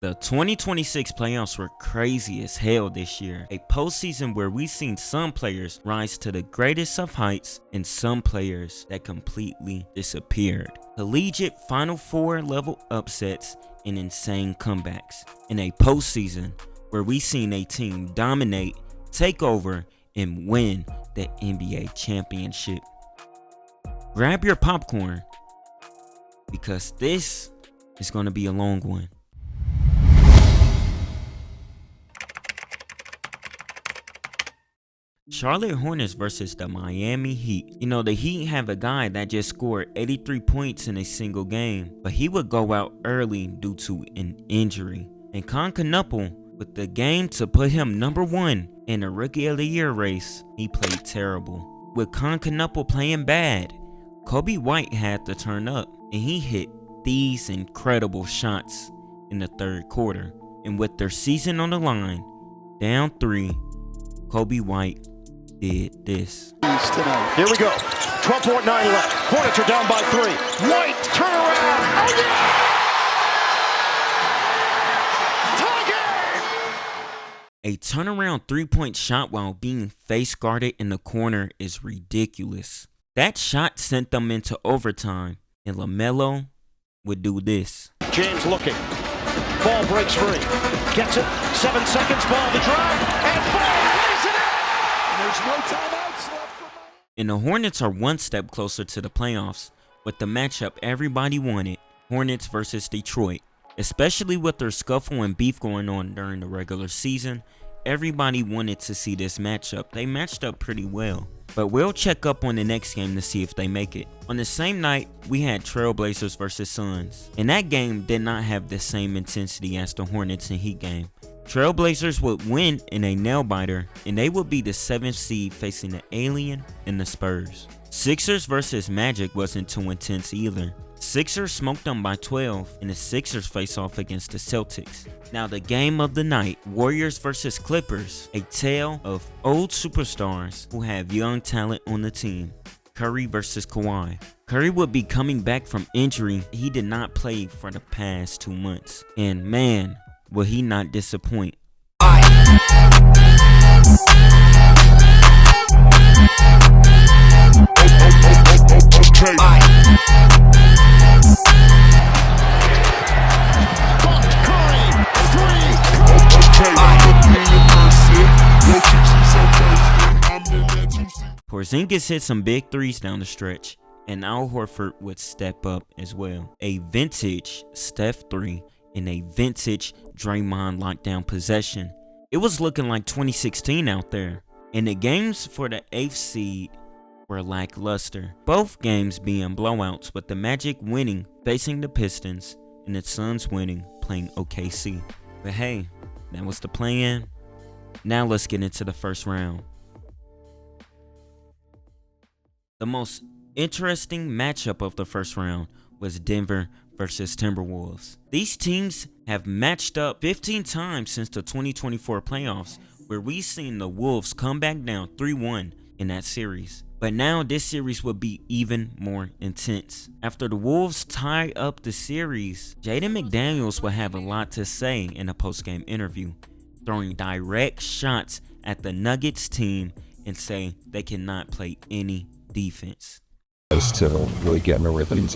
The 2026 playoffs were crazy as hell this year. A postseason where we've seen some players rise to the greatest of heights and some players that completely disappeared. Collegiate Final Four level upsets and insane comebacks. In a postseason where we've seen a team dominate, take over, and win the NBA championship. Grab your popcorn because this is going to be a long one. Charlotte Hornets versus the Miami Heat. You know, the Heat have a guy that just scored 83 points in a single game, but he would go out early due to an injury. And Con Knuppel, with the game to put him number 1 in the Rookie of the Year race, he played terrible. With Con Knuppel playing bad, Kobe White had to turn up, and he hit these incredible shots in the third quarter. And with their season on the line, down 3, Kobe White did this. Here we go. 12.9 left. Hornets are down by 3. White, turn around. Oh, yeah! Tiger! A turnaround three-point shot while being face guarded in the corner is ridiculous. That shot sent them into overtime, and LaMelo would do this. James looking. Ball breaks free. Gets it. 7 seconds. Ball to drive. And ball. There's no timeouts left for Miami. And the Hornets are one step closer to the playoffs with the matchup everybody wanted, Hornets versus Detroit. Especially with their scuffle and beef going on during the regular season, everybody wanted to see this matchup. They matched up pretty well, but we'll check up on the next game to see if they make it. On the same night, we had Trailblazers versus Suns, and that game did not have the same intensity as the Hornets and Heat game. Trailblazers would win in a nail-biter, and they would be the 7th seed facing the Alien and the Spurs. Sixers versus Magic wasn't too intense either. Sixers smoked them by 12, and the Sixers face off against the Celtics. Now the game of the night, Warriors versus Clippers, a tale of old superstars who have young talent on the team. Curry versus Kawhi. Curry would be coming back from injury. He did not play for the past 2 months, and man, will he not disappoint. Porzingis hit some big threes down the stretch, and Al Horford would step up as well. A vintage Steph 3 in a vintage Draymond lockdown possession. It was looking like 2016 out there. And the games for the 8th seed were lackluster. Both games being blowouts, with the Magic winning facing the Pistons and the Suns winning playing OKC. But hey, that was the plan. Now let's get into the first round. The most interesting matchup of the first round was Denver versus Timberwolves. These teams have matched up 15 times since the 2024 playoffs, where we've seen the Wolves come back down 3-1 in that series. But now this series will be even more intense. After the Wolves tie up the series, Jaden McDaniels will have a lot to say in a post-game interview, throwing direct shots at the Nuggets team and saying they cannot play any defense. To really get in the rhythm.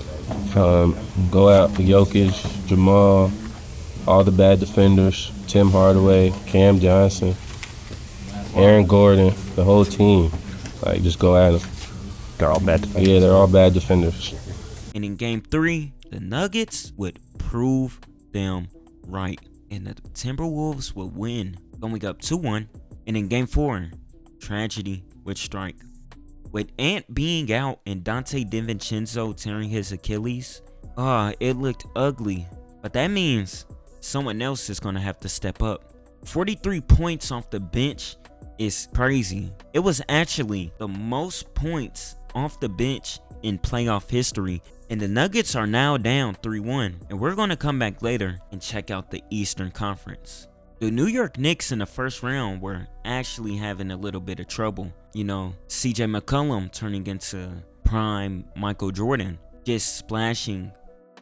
Go out for Jokic, Jamal, all the bad defenders, Tim Hardaway, Cam Johnson, Aaron Gordon, the whole team. Like, just go at them. They're all bad defenders. Yeah, they're all bad defenders. And in game 3, the Nuggets would prove them right, and the Timberwolves would win, going up 2-1. And in game 4, tragedy would strike. With Ant being out and Dante DiVincenzo tearing his Achilles, it looked ugly. But that means someone else is going to have to step up. 43 points off the bench is crazy. It was actually the most points off the bench in playoff history. And the Nuggets are now down 3-1. And we're going to come back later and check out the Eastern Conference. The New York Knicks in the first round were actually having a little bit of trouble. You know, CJ McCollum turning into prime Michael Jordan, just splashing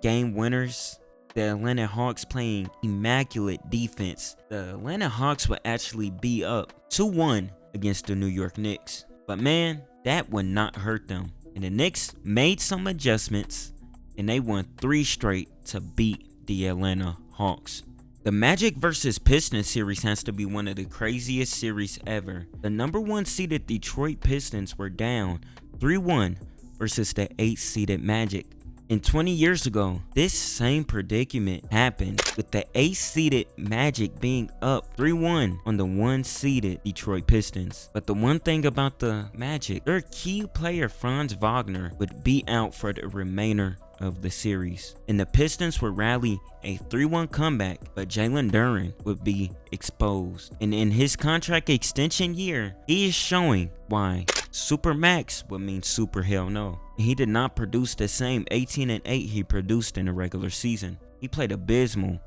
game winners the Atlanta Hawks playing immaculate defense, the Atlanta Hawks would actually be up 2-1 against the New York Knicks. But man, that would not hurt them. And the Knicks made some adjustments and they won 3 straight to beat the Atlanta Hawks. The Magic vs Pistons series has to be one of the craziest series ever. The number 1 seeded Detroit Pistons were down 3-1 versus the 8th seeded Magic. And 20 years ago, this same predicament happened with the 8th seeded Magic being up 3-1 on the 1 seeded Detroit Pistons. But the one thing about the Magic, their key player Franz Wagner would be out for the remainder of the series, and the Pistons would rally a 3-1 comeback, but Jalen Duren would be exposed. And in his contract extension year, he is showing why Super Max would mean super hell no. He did not produce the same 18-8 he produced in the regular season. He played abysmal,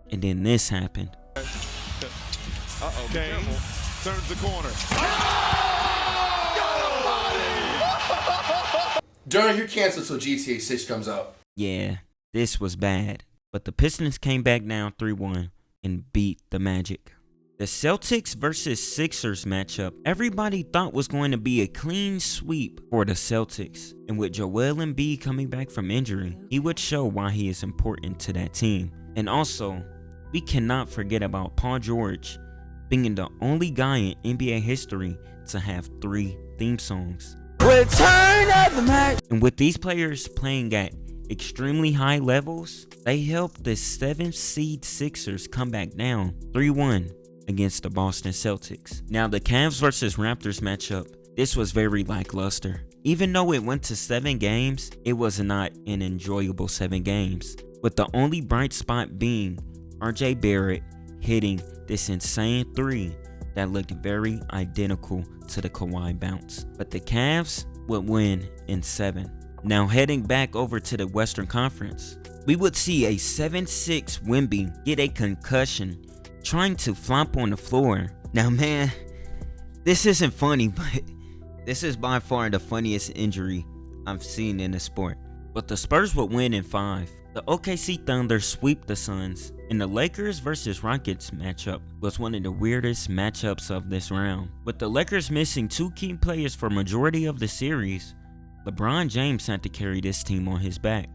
and then this happened. Kane turns the corner. During, you're canceled till GTA 6 comes out. Yeah, this was bad. But the Pistons came back down 3-1 and beat the Magic. The Celtics vs Sixers matchup, everybody thought was going to be a clean sweep for the Celtics. And with Joel Embiid coming back from injury, he would show why he is important to that team. And also, we cannot forget about Paul George being the only guy in NBA history to have 3 theme songs. Return of the Mac. And with these players playing at extremely high levels, they helped the 7th seed Sixers come back down 3-1 against the Boston Celtics. Now the Cavs vs Raptors matchup, this was very lackluster. Even though it went to 7 games, it was not an enjoyable 7 games, with the only bright spot being RJ Barrett hitting this insane 3 that looked very identical to the Kawhi bounce. But the Cavs would win in 7. Now heading back over to the Western Conference, we would see a 7'6" Wemby get a concussion trying to flop on the floor. Now man, this isn't funny, but this is by far the funniest injury I've seen in the sport. But the Spurs would win in 5. The OKC Thunder sweep the Suns, and the Lakers vs Rockets matchup was one of the weirdest matchups of this round. With the Lakers missing 2 key players for majority of the series, LeBron James had to carry this team on his back.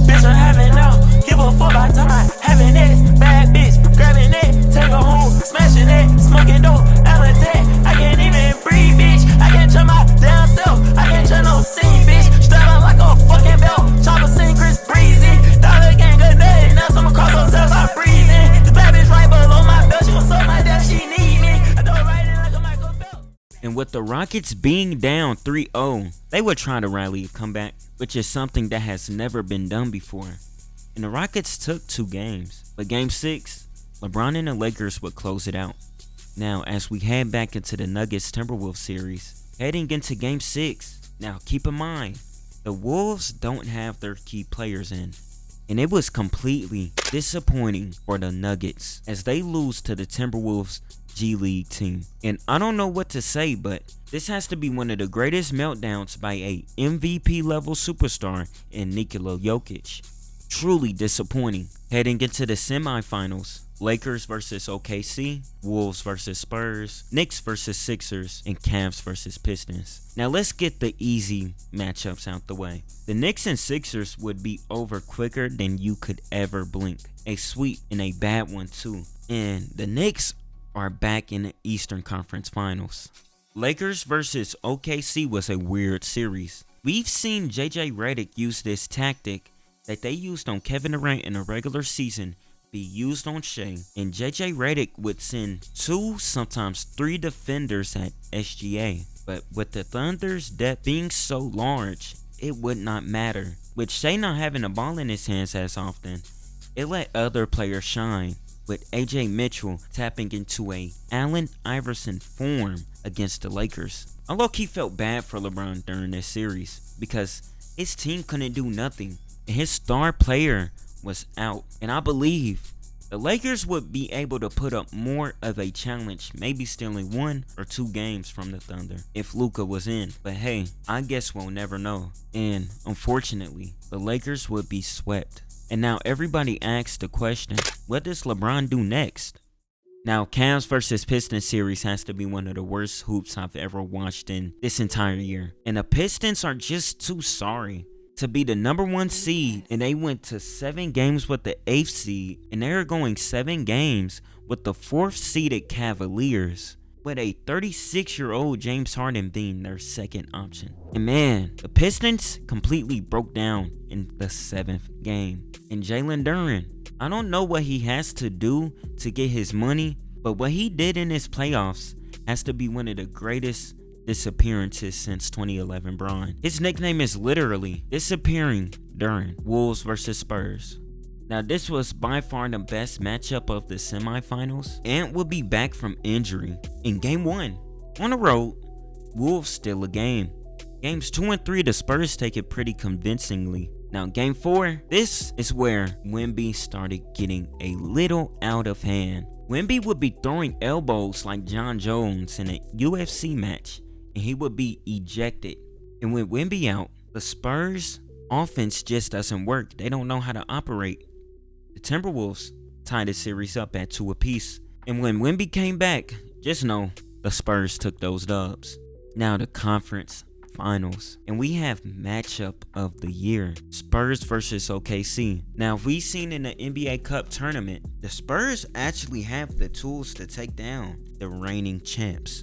Bitch, I'm having out. Give a fuck by time. Having this bad bitch. Grabbing it. Take her home. Smashing it. Smoking dope. Alatate. I can't even breathe, bitch. I can't turn my down self. I can't turn no scene, bitch. Strapped like a fucking belt. Chopper sing Chris Breezy. Dollar gang good day. Now some across those cells I breathe in. This bad bitch right below my belt. She gon' suck my death. She need me. I do it right in like a Michael Phelps. And with the Rockets being down 3-0, they would try to rally a comeback, which is something that has never been done before. And the Rockets took 2 games, but game 6, LeBron and the Lakers would close it out. Now, as we head back into the Nuggets-Timberwolves series, heading into game 6, now keep in mind, the Wolves don't have their key players in. And it was completely disappointing for the Nuggets as they lose to the Timberwolves G League team. And I don't know what to say, but this has to be one of the greatest meltdowns by a MVP level superstar in Nikola Jokic. Truly disappointing. Heading into the semifinals, Lakers vs OKC, Wolves vs Spurs, Knicks vs Sixers, and Cavs vs Pistons. Now let's get the easy matchups out the way. The Knicks and Sixers would be over quicker than you could ever blink. A sweep and a bad one too. And the Knicks are back in the Eastern Conference Finals. Lakers vs OKC was a weird series. We've seen JJ Redick use this tactic that they used on Kevin Durant in a regular season be used on Shea, and JJ Redick would send 2, sometimes 3 defenders at SGA. But with the Thunder's depth being so large, it would not matter. With Shea not having the ball in his hands as often, it let other players shine, with AJ Mitchell tapping into a Allen Iverson form against the Lakers. I low-key felt bad for LeBron during this series because his team couldn't do nothing and his star player was out. And I believe The Lakers would be able to put up more of a challenge, maybe stealing 1 or 2 games from the Thunder if Luka was in. But hey, I guess we'll never know. And unfortunately, the Lakers would be swept. And now everybody asks the question, what does LeBron do next? Now, Cavs versus Pistons series has to be one of the worst hoops I've ever watched in this entire year. And the Pistons are just too sorry to be the #1 seed, and they went to 7 games with the 8th seed, and they're going 7 games with the 4th seeded Cavaliers, with a 36-year-old James Harden being their second option. And man, the Pistons completely broke down in the 7th game. And Jalen Duren, I don't know what he has to do to get his money, but what he did in his playoffs has to be one of the greatest disappearances since 2011 Bron. His nickname is literally Disappearing Duren. Wolves versus Spurs. Now this was by far the best matchup of the semifinals. Ant will be back from injury in game 1. On the road, Wolves steal a game. Games 2 and 3, the Spurs take it pretty convincingly. Now game 4, this is where Wemby started getting a little out of hand. Wemby would be throwing elbows like John Jones in a UFC match, and he would be ejected. And with Wemby out, the Spurs offense just doesn't work. They don't know how to operate. The Timberwolves tied the series up at 2 apiece. And when Wemby came back, just know the Spurs took those dubs. Now the conference finals, and we have matchup of the year, Spurs versus OKC. Now if we seen in the NBA Cup tournament, the Spurs actually have the tools to take down the reigning champs.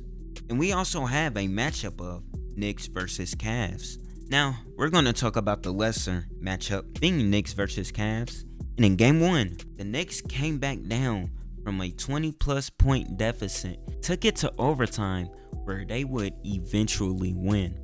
And we also have a matchup of Knicks versus Cavs. Now we're going to talk about the lesser matchup being Knicks versus Cavs. And in game 1, the Knicks came back down from a 20+ point deficit, took it to overtime where they would eventually win.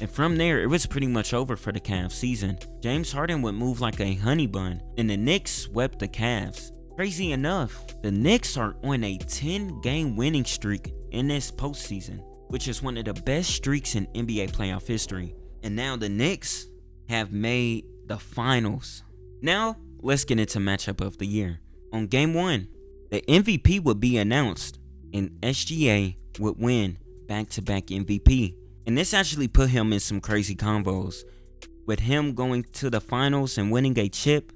And from there, it was pretty much over for the Cavs season. James Harden would move like a honey bun, and the Knicks swept the Cavs. Crazy enough, the Knicks are on a 10-game winning streak in this postseason, which is one of the best streaks in NBA playoff history. And now the Knicks have made the finals. Now, let's get into matchup of the year. On game 1, the MVP would be announced, and SGA would win back-to-back MVP. And this actually put him in some crazy combos. With him going to the finals and winning a chip,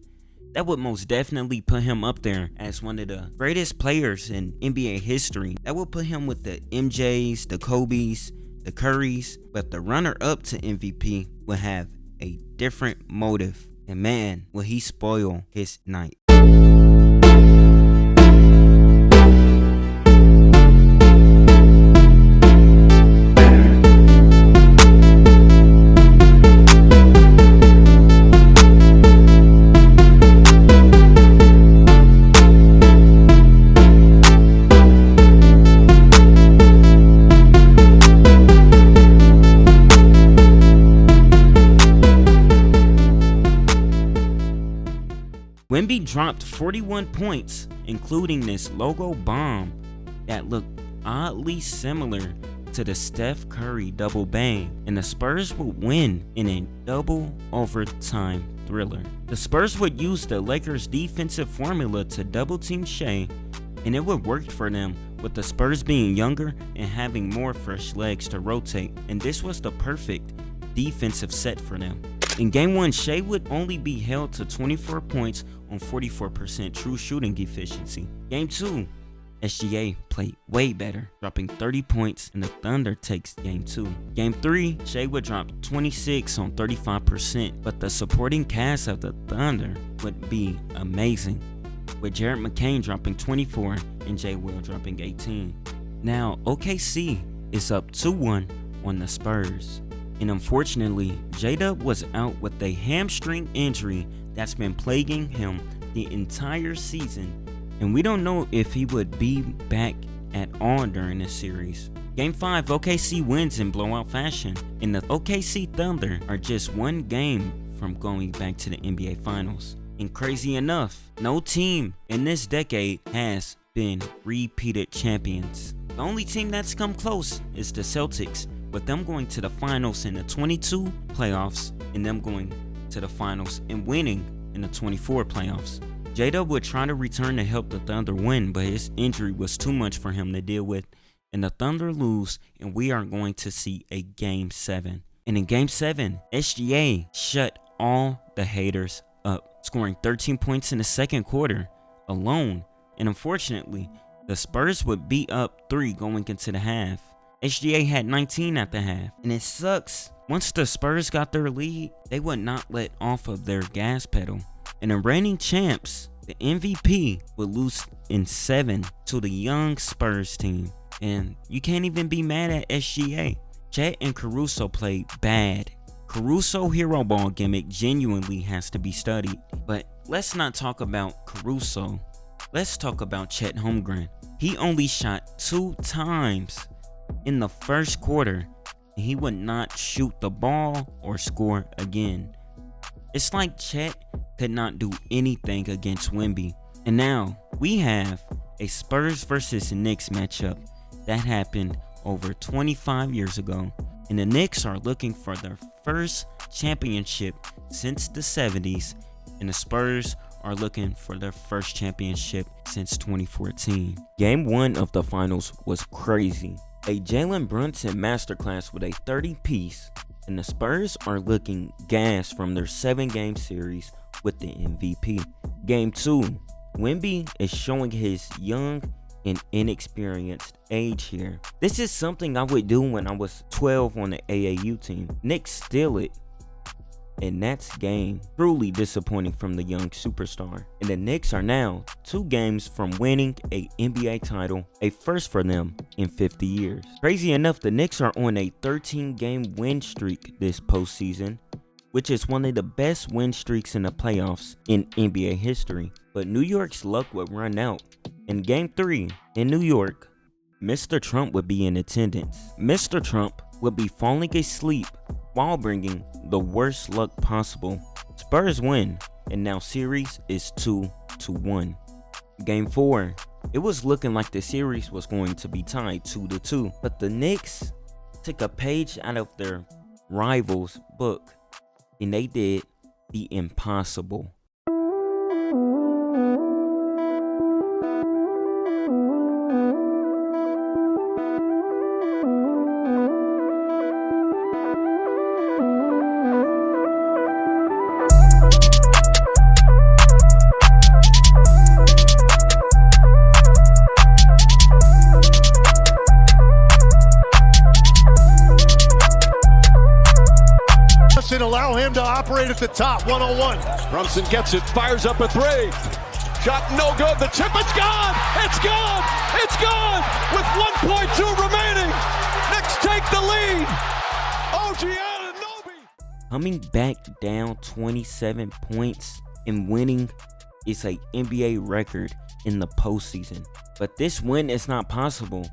that would most definitely put him up there as one of the greatest players in NBA history. That would put him with the MJs, the Kobes, the Currys. But the runner-up to MVP would have a different motive. And man, will he spoil his night. Wemby dropped 41 points, including this logo bomb that looked oddly similar to the Steph Curry double bang, and the Spurs would win in a double overtime thriller. The Spurs would use the Lakers' defensive formula to double team Shea, and it would work for them with the Spurs being younger and having more fresh legs to rotate, and this was the perfect defensive set for them. In game 1, Shea would only be held to 24 points on 44% true shooting efficiency. Game 2, SGA played way better, dropping 30 points, and the Thunder takes game 2. Game 3, Shea would drop 26 on 35%, but the supporting cast of the Thunder would be amazing, with Jared McCain dropping 24 and Jay Will dropping 18. Now, OKC is up 2-1 on the Spurs. And unfortunately, J-Dub was out with a hamstring injury that's been plaguing him the entire season, and we don't know if he would be back at all during this series. Game 5, OKC wins in blowout fashion, and the OKC Thunder are just one game from going back to the NBA Finals. And crazy enough, no team in this decade has been repeated champions. The only team that's come close is the Celtics, with them going to the finals in the 22 playoffs and them going to the finals and winning in the 24 playoffs. J-Dub would try to return to help the Thunder win, but his injury was too much for him to deal with, and the Thunder lose, and we are going to see a Game 7. And in Game 7, SGA shut all the haters up, scoring 13 points in the second quarter alone, and unfortunately, the Spurs would be up 3 going into the half. SGA had 19 at the half, and it sucks. Once the Spurs got their lead, they would not let off of their gas pedal. And the reigning champs, the MVP, would lose in 7 to the young Spurs team. And you can't even be mad at SGA. Chet and Caruso played bad. Caruso hero ball gimmick genuinely has to be studied. But let's not talk about Caruso. Let's talk about Chet Holmgren. He only shot 2 times in the first quarter, and he would not shoot the ball or score again. It's like Chet could not do anything against Wemby. And now we have a Spurs versus Knicks matchup that happened over 25 years ago, and the Knicks are looking for their first championship since the 70s, and the Spurs are looking for their first championship since 2014. Game 1 of the finals was crazy. A Jalen Brunson masterclass with a 30-piece, and the Spurs are looking gas from their 7-game series with the MVP. Game 2, Wemby is showing his young and inexperienced age here. This is something I would do when I was 12 on the AAU team. Knicks steal it, and that's game. Truly disappointing from the young superstar. And the Knicks are now 2 games from winning a NBA title, a first for them in 50 years. Crazy enough, the Knicks are on a 13-game win streak this postseason, which is one of the best win streaks in the playoffs in NBA history. But New York's luck would run out. In Game 3 in New York, Mr. Trump would be in attendance. Mr. Trump would be falling asleep while bringing the worst luck possible. Spurs win, and now series is 2-1. Game 4, it was looking like the series was going to be tied 2-2, but the Knicks took a page out of their rivals' book, and they did the impossible. Allow him to operate at the top, 101. Brunson gets it, fires up a 3. Shot no good, the tip, it's gone! It's gone! It's gone! With 1.2 remaining, Knicks take the lead! OG Anunoby! Coming back down 27 points and winning is an NBA record in the postseason. But this win is not possible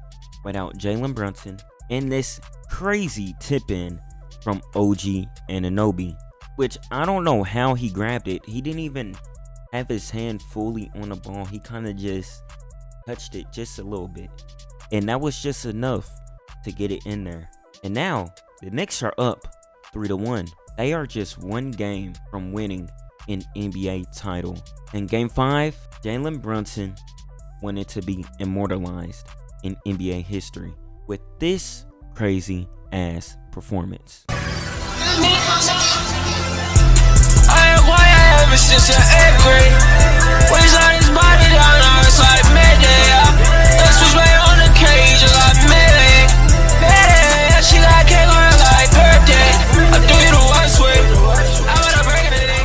without Jalen Brunson and this crazy tip-in from OG Anunoby, which I don't know how he grabbed it. He didn't even have his hand fully on the ball. He kind of just touched it just a little bit, and that was just enough to get it in there. And now the Knicks are up 3-1. They are just 1 game from winning an NBA title. In Game 5, Jalen Brunson wanted to be immortalized in NBA history with this crazy ass performance. I am why I ever since the 8th grade. Waist on his body down, now it's like midday. This was way on the cage, like midday. Midday, she got cake on her like birthday. I do you the worst way. I wanna break it today.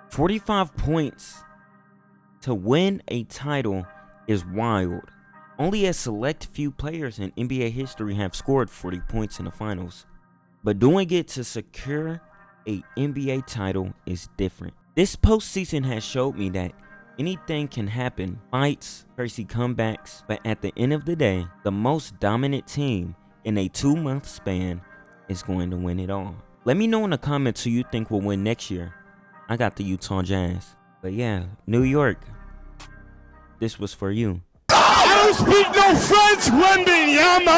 45 points to win a title is wild. Only a select few players in NBA history have scored 40 points in the finals, but doing it to secure a NBA title is different. This postseason has showed me that anything can happen, fights, crazy comebacks, but at the end of the day, the most dominant team in a 2-month span is going to win it all. Let me know in the comments who you think will win next year. I got the Utah Jazz. But yeah, New York, this was for you. I don't speak no French, Wemby. Yeah,